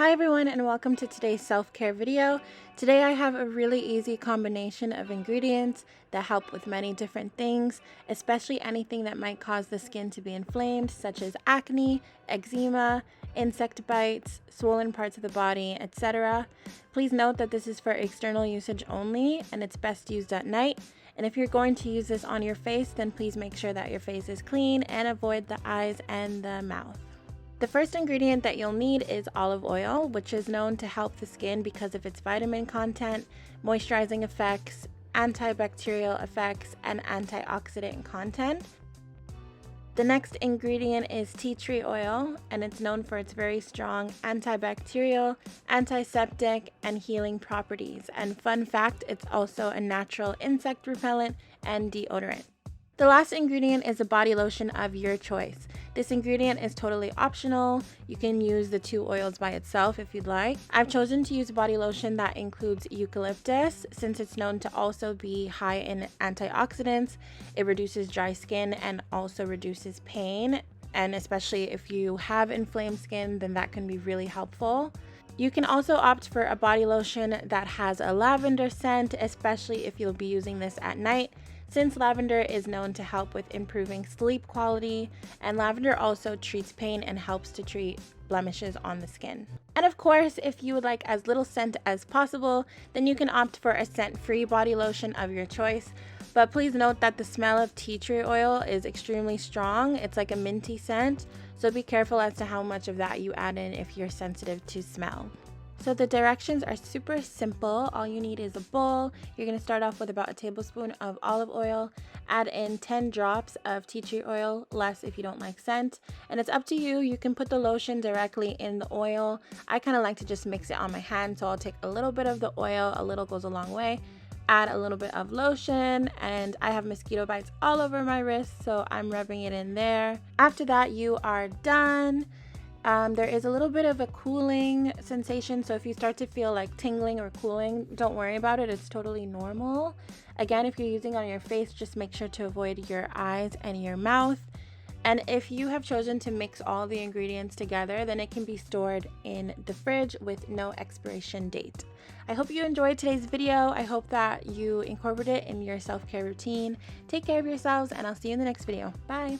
Hi everyone and welcome to today's self-care video. Today I have a really easy combination of ingredients that help with many different things, especially anything that might cause the skin to be inflamed, such as acne, eczema, insect bites, swollen parts of the body, etc. Please note that this is for external usage only and it's best used at night. And if you're going to use this on your face, then please make sure that your face is clean and avoid the eyes and the mouth. The first ingredient that you'll need is olive oil, which is known to help the skin because of its vitamin content, moisturizing effects, antibacterial effects, and antioxidant content. The next ingredient is tea tree oil, and it's known for its very strong antibacterial, antiseptic, and healing properties. And fun fact, it's also a natural insect repellent and deodorant. The last ingredient is a body lotion of your choice. This ingredient is totally optional. You can use the two oils by itself if you'd like. I've chosen to use a body lotion that includes eucalyptus since it's known to also be high in antioxidants. It reduces dry skin and also reduces pain. And especially if you have inflamed skin, then that can be really helpful. You can also opt for a body lotion that has a lavender scent, especially if you'll be using this at night, since lavender is known to help with improving sleep quality, and lavender also treats pain and helps to treat blemishes on the skin. And of course, if you would like as little scent as possible, then you can opt for a scent-free body lotion of your choice. But please note that the smell of tea tree oil is extremely strong. It's like a minty scent, so be careful as to how much of that you add in if you're sensitive to smell. So the directions are super simple. All you need is a bowl. You're going to start off with about a tablespoon of olive oil. Add in 10 drops of tea tree oil, less if you don't like scent. And it's up to you. You can put the lotion directly in the oil. I kind of like to just mix it on my hand, so I'll take a little bit of the oil. A little goes a long way. Add a little bit of lotion, and I have mosquito bites all over my wrist, so I'm rubbing it in there. After that, you are done. There is a little bit of a cooling sensation, so if you start to feel like tingling or cooling, don't worry about it. It's totally normal. Again, if you're using it on your face, just make sure to avoid your eyes and your mouth. And if you have chosen to mix all the ingredients together, then it can be stored in the fridge with no expiration date. I hope you enjoyed today's video. I hope that you incorporate it in your self-care routine. Take care of yourselves, and I'll see you in the next video. Bye!